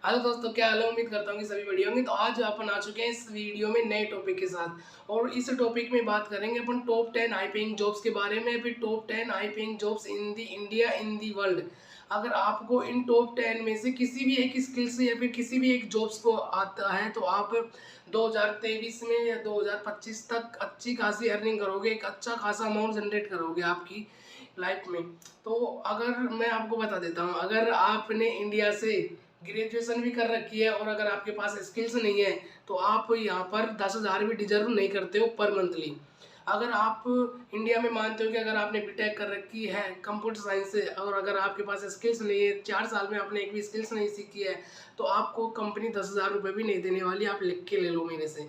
Hello दोस्तों, क्या हाल है। उम्मीद करता हूँ कि सभी बढ़िया होंगे। तो आज अपन आ चुके हैं इस वीडियो में नए टॉपिक के साथ, और इस टॉपिक में बात करेंगे अपन टॉप 10 हाई पेइंग जॉब्स के बारे में, फिर top 10 high paying jobs in the India in the world. अगर आपको इन टॉप 10 में से किसी भी एक स्किल से या फिर किसी भी एक जॉब्स को आता है तो आप 2023 में या 2025 तक अच्छी खासी अर्निंग करोगे, एक अच्छा खासा अमाउंट जनरेट करोगे आपकी लाइफ में। तो अगर मैं आपको बता देता हूँ, अगर आपने इंडिया से ग्रेजुएशन भी कर रखी है और अगर आपके पास स्किल्स नहीं है तो आप यहाँ पर 10,000 भी डिजर्व नहीं करते हो पर मंथली। अगर आप इंडिया में मानते हो कि अगर आपने बीटेक कर रखी है कंप्यूटर साइंस से और अगर आपके पास स्किल्स नहीं है, 4 साल में आपने एक भी स्किल्स नहीं सीखी है, तो आपको कंपनी 10,000 रुपये भी नहीं देने वाली। आप लिख के ले लो मेरे से।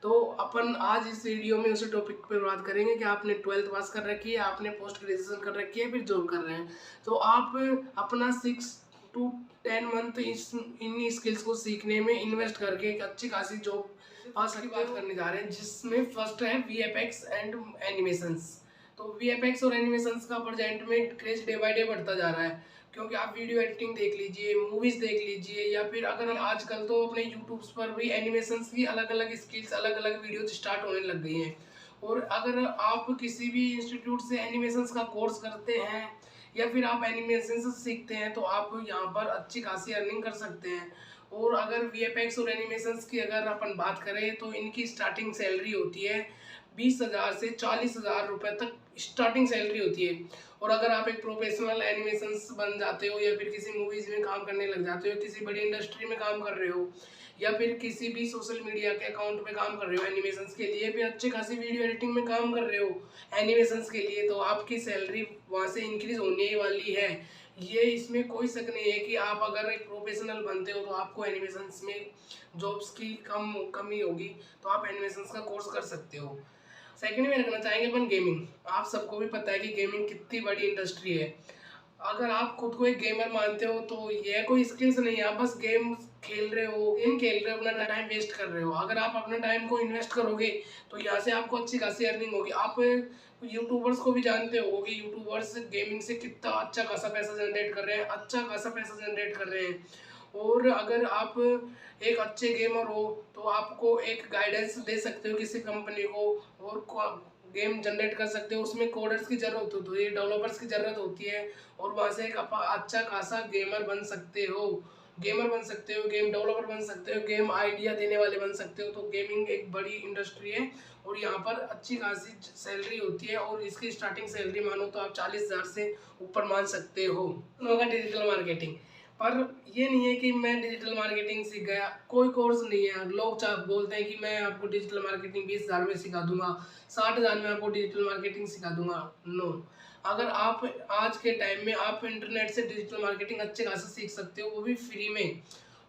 तो अपन आज इस वीडियो में उसी टॉपिक पर बात करेंगे कि आपने 12th पास कर रखी है, आपने पोस्ट ग्रेजुएशन कर रखी है, फिर जॉब कर रहे हैं, तो आप अपना 6 to 10 मंथ इन स्किल्स को सीखने में इन्वेस्ट करके एक अच्छी खासी जॉब पा सकते बात करने जा रहे हैं, जिसमें फर्स्ट है वीएफएक्स एंड एनिमेशंस। तो वीएफएक्स और एनिमेशंस का प्रेजेंट में क्रेज डे बाय डे बढ़ता जा रहा है, क्योंकि आप वीडियो एडिटिंग देख लीजिए, मूवीज देख लीजिए, या फिर अगर हम आजकल तो अपने यूट्यूब्स पर भी एनिमेशंस की अलग अलग स्किल्स, अलग अलग वीडियोज स्टार्ट होने लग गई हैं। और अगर आप किसी भी इंस्टीट्यूट से एनिमेशंस का कोर्स करते हैं या फिर आप एनिमेशन से सीखते हैं तो आप यहाँ पर अच्छी खासी अर्निंग कर सकते हैं। और अगर वीएफएक्स और एनिमेशंस की अगर अपन बात करें तो इनकी स्टार्टिंग सैलरी होती है 20,000 से 40,000 रुपये तक स्टार्टिंग सैलरी होती है। और अगर आप एक प्रोफेशनल एनिमेशंस बन जाते हो या फिर किसी मूवीज़ में काम करने लग जाते हो, किसी बड़ी इंडस्ट्री में काम कर रहे हो, या फिर किसी भी सोशल मीडिया के अकाउंट पे काम कर रहे हो एनिमेशंस के लिए, फिर अच्छी खासी वीडियो एडिटिंग में काम कर रहे हो एनिमेशंस के लिए, तो आपकी सैलरी वहाँ से इंक्रीज होने वाली है। ये इसमें कोई शक नहीं है कि आप अगर एक प्रोफेशनल बनते हो तो आपको एनिमेशंस में जॉब्स की कमी होगी, तो आप एनिमेशंस का कोर्स कर सकते हो। सेकंड में रखना चाहेंगे अपन गेमिंग। आप सबको भी पता है कि गेमिंग कितनी बड़ी इंडस्ट्री है। अगर आप खुद को एक गेमर मानते हो तो यह कोई स्किल्स नहीं है, आप बस गेम खेल रहे हो, अपना टाइम वेस्ट कर रहे हो। अगर आप अपने टाइम को इन्वेस्ट करोगे तो यहाँ से आपको अच्छी खासी अर्निंग होगी। आप यूट्यूबर्स को भी जानते हो कि यूट्यूबर्स गेमिंग से कितना अच्छा खासा पैसा जनरेट कर रहे हैं, अच्छा खासा पैसा जनरेट कर रहे हैं। और अगर आप एक अच्छे गेमर हो तो आपको एक गाइडेंस दे सकते हो किसी कंपनी को, और गेम जनरेट कर सकते हो। उसमें कोडर्स की ज़रूरत होती है, डेवलपर्स की ज़रूरत होती है, और वहाँ से एक अच्छा खासा गेमर बन सकते हो, गेम डेवलपर बन सकते हो, गेम आइडिया देने वाले बन सकते हो। तो गेमिंग एक बड़ी इंडस्ट्री है और यहाँ पर अच्छी खासी सैलरी होती है, और इसकी स्टार्टिंग सैलरी मानो तो आप 40,000 से ऊपर मान सकते हो। होगा डिजिटल मार्केटिंग, पर ये नहीं है कि मैं डिजिटल मार्केटिंग सीख गया, कोई कोर्स नहीं है। लोग बोलते हैं कि मैं आपको डिजिटल मार्केटिंग 20,000 में सिखा दूंगा, 60,000 में आपको डिजिटल मार्केटिंग सिखा दूंगा। नो, अगर आप आज के टाइम में आप इंटरनेट से डिजिटल मार्केटिंग अच्छे खासे सीख सकते हो, वो भी फ्री में।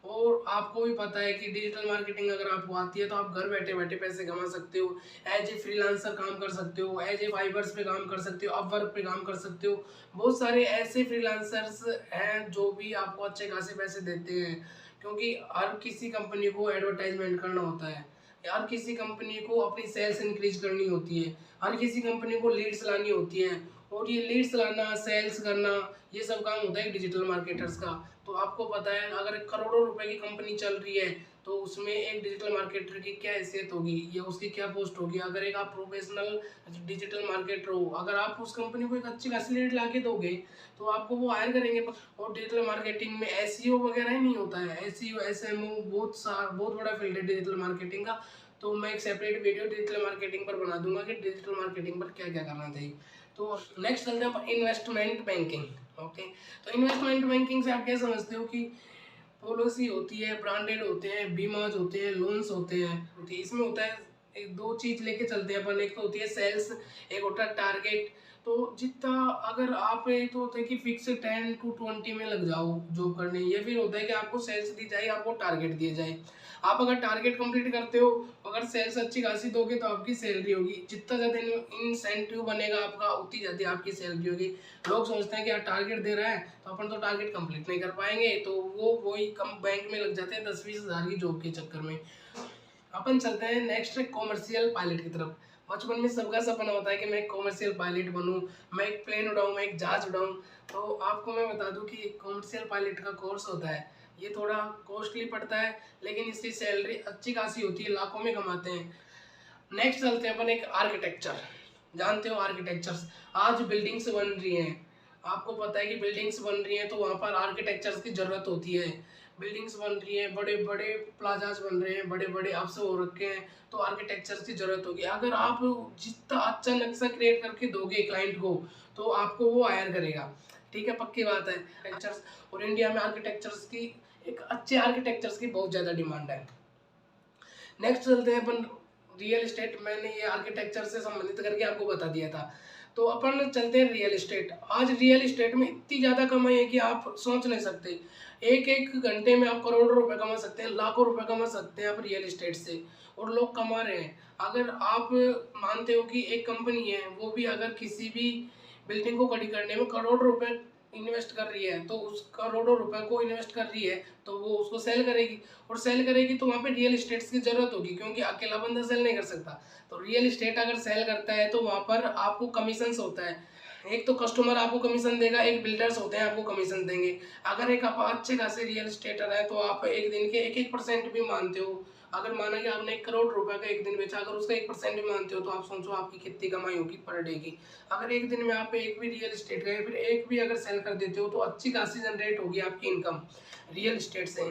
और आपको भी पता है कि डिजिटल मार्केटिंग अगर आपको आती है तो आप घर बैठे बैठे पैसे कमा सकते हो, एज ए फ्रीलांसर काम कर सकते हो, एज ए फाइवर्स पे काम कर सकते हो, अपवर्क पे काम कर सकते हो। बहुत सारे ऐसे फ्रीलांसर्स हैं जो भी आपको अच्छे खासे पैसे देते हैं, क्योंकि हर किसी कंपनी को एडवर्टाइजमेंट करना होता है, हर किसी कंपनी को अपनी सेल्स इंक्रीज करनी होती है, हर किसी कंपनी को लीड्स लानी होती है, और ये लीड्स लाना, सेल्स करना, ये सब काम होता है डिजिटल मार्केटर्स का। तो आपको पता है अगर करोड़ों रुपए की कंपनी चल रही है तो उसमें एक डिजिटल मार्केटर की क्या हैसियत होगी या उसकी क्या पोस्ट होगी। अगर एक आप प्रोफेशनल डिजिटल मार्केटर हो, अगर आप उस कंपनी को एक अच्छी खासी लीड ला के दोगे तो आपको वो हायर करेंगे। और डिजिटल मार्केटिंग में एसईओ वगैरह ही नहीं होता है, एसईओ एसएमओ बहुत बड़ा फील्ड है डिजिटल मार्केटिंग का। तो मैं एक सेपरेट वीडियो डिजिटल मार्केटिंग पर बना दूंगा कि डिजिटल मार्केटिंग पर क्या क्या करना चाहिए। तो नेक्स्ट चलते हैं इन्वेस्टमेंट बैंकिंग। ओके, तो इन्वेस्टमेंट बैंकिंग से आप क्या समझते हो कि पॉलिसी होती है, ब्रांडेड होते हैं, बीमाज होते हैं, लोन्स होते हैं। इसमें होता है एक दो चीज़ लेके चलते हैं अपन, एक तो होती है सेल्स, एक होता है टारगेट। तो जितना अगर आप एक तो होता है कि फिक्स 10 to 20 में लग जाओ जॉब करने, या फिर होता है कि आपको सेल्स दी जाए, आपको टारगेट दिए जाए। आप अगर टारगेट कंप्लीट करते हो, अगर सेल्स अच्छी खासी दोगे तो आपकी सैलरी होगी। जितना ज़्यादा इंसेंटिव बनेगा आपका, उतनी ज़्यादा आपकी सैलरी होगी। लोग सोचते हैं कि यार टारगेट दे रहा है तो अपन तो टारगेट कंप्लीट नहीं कर पाएंगे, तो वो वही कम बैंक में लग जाते हैं 10-20 हज़ार की जॉब के चक्कर में। अपन चलते हैं नेक्स्ट कॉमर्शियल पायलट की तरफ। बचपन में सबका सपना होता है कि मैं एक कॉमर्शियल पायलट बनूं, मैं एक प्लेन उड़ाऊं, मैं एक जहाज उड़ाऊं। तो आपको मैं बता दूं कि कॉमर्शियल पायलट का कोर्स होता है, ये थोड़ा कॉस्टली पड़ता है, लेकिन इसकी सैलरी अच्छी खासी होती है, लाखों में कमाते हैं। नेक्स्ट चलते हैं अपन एक आर्किटेक्चर। जानते हो आर्किटेक्चर्स, आज बिल्डिंग्स बन रही हैं, आपको पता है कि बिल्डिंग्स बन रही हैं तो वहाँ पर आर्किटेक्चर्स की ज़रूरत होती है। बिल्डिंग्स बन रही हैं, बड़े बड़े प्लाजाज बन रहे हैं, बड़े बड़े अफसर हो रखे हैं, तो आर्किटेक्चर्स की ज़रूरत होगी। अगर आप जितना अच्छा नक्शा क्रिएट करके दोगे क्लाइंट को, तो आपको वो हायर करेगा। ठीक है, पक्की बात है आर्किटेक्चर्स। और इंडिया में आर्किटेक्चर्स की, एक अच्छे आर्किटेक्चर्स की बहुत ज़्यादा डिमांड है। नेक्स्ट चलते हैं अपन रियल इस्टेट। मैंने ये आर्किटेक्चर से संबंधित करके आपको बता दिया था, तो अपन चलते हैं रियल इस्टेट। आज रियल इस्टेट में इतनी ज़्यादा कमाई है कि आप सोच नहीं सकते। एक एक घंटे में आप करोड़ों रुपए कमा सकते हैं, लाखों रुपए कमा सकते हैं आप रियल इस्टेट से, और लोग कमा रहे हैं। अगर आप मानते हो कि एक कंपनी है, वो भी अगर किसी भी बिल्डिंग को खड़ी करने में करोड़ रुपए इन्वेस्ट कर रही है, तो उस करोड़ों रुपए को इन्वेस्ट कर रही है, तो वो उसको सेल करेगी, और सेल करेगी तो वहाँ पे रियल इस्टेट्स की जरूरत होगी, क्योंकि अकेला बंदा सेल नहीं कर सकता। तो रियल इस्टेट अगर सेल करता है तो वहाँ पर आपको कमीशंस होता है। एक तो कस्टमर आपको कमीशन देगा, एक बिल्डर्स होते हैं आपको कमीशन देंगे। अगर एक आप अच्छे खासे रियल इस्टेटर है, तो आप एक दिन के 1% भी मानते हो। अगर माना कि आपने 1 करोड़ रुपए का एक दिन बेचा, अगर उसका 1% भी मानते हो, तो आप सोचो आपकी कितनी कमाई होगी पर डे की। अगर एक दिन में आप एक भी रियल इस्टेट का, फिर एक भी अगर सेल कर देते हो, तो अच्छी खासी जनरेट होगी आपकी इनकम रियल इस्टेट से।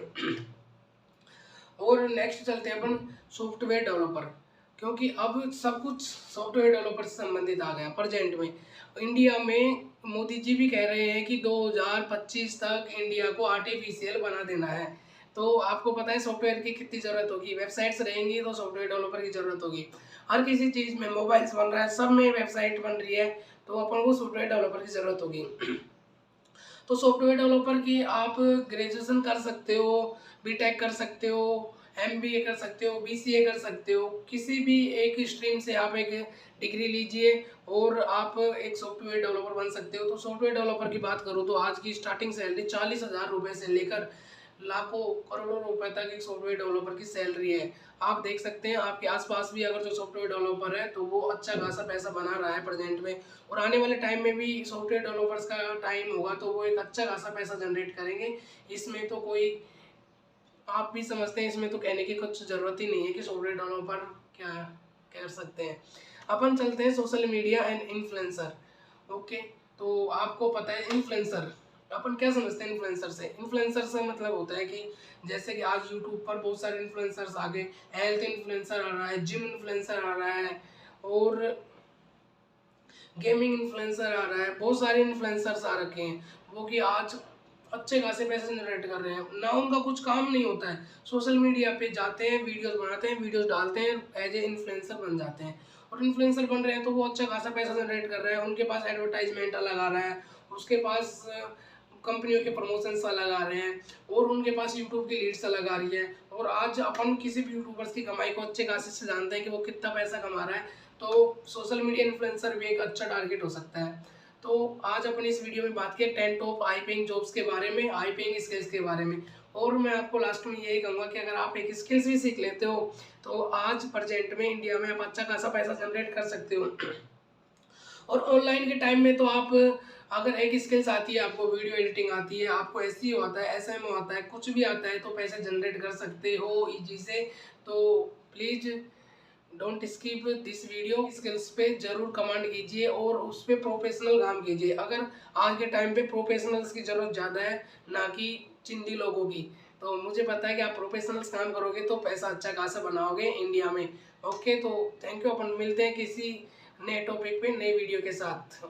और नेक्स्ट चलते हैं अपन सॉफ्टवेयर डेवलपर, क्योंकि अब सब कुछ सॉफ्टवेयर डेवलपर से संबंधित आ गया प्रेजेंट में। इंडिया में मोदी जी भी कह रहे हैं कि 2025 तक इंडिया को आर्टिफिशियल बना देना है। तो आपको पता है सॉफ्टवेयर की कितनी ज़रूरत होगी, वेबसाइट्स रहेंगी तो सॉफ्टवेयर डेवलपर की ज़रूरत होगी। हर किसी चीज़ में, मोबाइल्स बन रहा है, सब में वेबसाइट बन रही है, तो अपन को सॉफ्टवेयर डेवलपर की ज़रूरत होगी। तो सॉफ्टवेयर डेवलपर की आप ग्रेजुएशन कर सकते हो, बीटेक कर सकते हो, एमबीए कर सकते हो, बीसीए कर सकते हो, किसी भी एक स्ट्रीम से आप एक डिग्री लीजिए और आप एक सॉफ्टवेयर डेवलपर बन सकते हो। तो सॉफ्टवेयर डेवलपर की बात करूँ तो आज की स्टार्टिंग सैलरी 40,000 रुपये से लेकर लाखों करोड़ों रुपए तक एक सॉफ्टवेयर डेवलपर की सैलरी है। आप देख सकते हैं आपके आसपास भी अगर जो सॉफ्टवेयर डेवलपर है, तो वो अच्छा खासा पैसा बना रहा है प्रेजेंट में, और आने वाले टाइम में भी सॉफ्टवेयर डेवलपर्स का टाइम होगा तो वो एक अच्छा खासा पैसा जनरेट करेंगे। इसमें तो कोई, आप भी समझते हैं, इसमें तो कहने की कुछ ज़रूरत ही नहीं है कि सॉफ्टवेयर डेवलपर क्या कर सकते हैं। अपन चलते हैं social media and influencer. Okay, तो आपको पता है इन्फ्लुएंसर, अपन क्या समझते हैं इन्फ्लुएंसर से? इन्फ्लुएंसर से मतलब होता है कि जैसे कि आज यूट्यूब पर बहुत सारे इन्फ्लुएंसर्स आ गए, हेल्थ इन्फ्लुएंसर आ रहा है, जिम इन्फ्लुएंसर आ रहा है, और गेमिंग इन्फ्लुएंसर आ रहा है, बहुत सारे इन्फ्लुएंसर्स आ रखे हैं, वो कि आज अच्छे खासे पैसे जनरेट कर रहे हैं ना। उनका कुछ काम नहीं होता है, सोशल मीडिया पे जाते हैं, वीडियोस बनाते हैं, वीडियोस डालते हैं, एज ए इन्फ्लुएंसर बन जाते हैं, और इन्फ्लुएंसर बन रहे हैं तो वो अच्छा खासा पैसा जनरेट कर रहे हैं। उनके पास एडवर्टाइजमेंट अलग आ रहा है, उसके पास कंपनियों के प्रमोशंस अलग आ रहे हैं, और उनके पास यूट्यूब की लीड्स अलग आ रही है। और आज अपन किसी भी यूट्यूबर्स की कमाई को अच्छे खासे से जानते हैं कि वो कितना पैसा कमा रहा है, तो सोशल मीडिया इन्फ्लुएंसर भी एक अच्छा टारगेट हो सकता है। तो आज अपन इस वीडियो में बात किए 10 टॉप हाई पेइंग जॉब्स के बारे में, हाई पेइंग स्किल्स के बारे में। और मैं आपको लास्ट में यही कहूँगा कि अगर आप एक स्किल्स भी सीख लेते हो, तो आज प्रेजेंट में इंडिया में आप अच्छा खासा पैसा जनरेट कर सकते हो। और ऑनलाइन के टाइम में तो आप अगर एक स्किल्स आती है, आपको वीडियो एडिटिंग आती है, आपको एसईओ आता है, एसएमओ आता है, कुछ भी आता है, तो पैसे जनरेट कर सकते हो ईजी से। तो please don't skip this video, skills पे जरूर कमांड कीजिए और उस पर प्रोफेशनल काम कीजिए। अगर आज के टाइम पे प्रोफेशनल्स की ज़रूरत ज़्यादा है, ना कि चिंदी लोगों की। तो मुझे पता है कि आप प्रोफेशनल्स काम करोगे तो पैसा अच्छा खासा बनाओगे इंडिया में। ओके, तो थैंक यू, अपन मिलते हैं किसी नए टॉपिक पे नए वीडियो के साथ।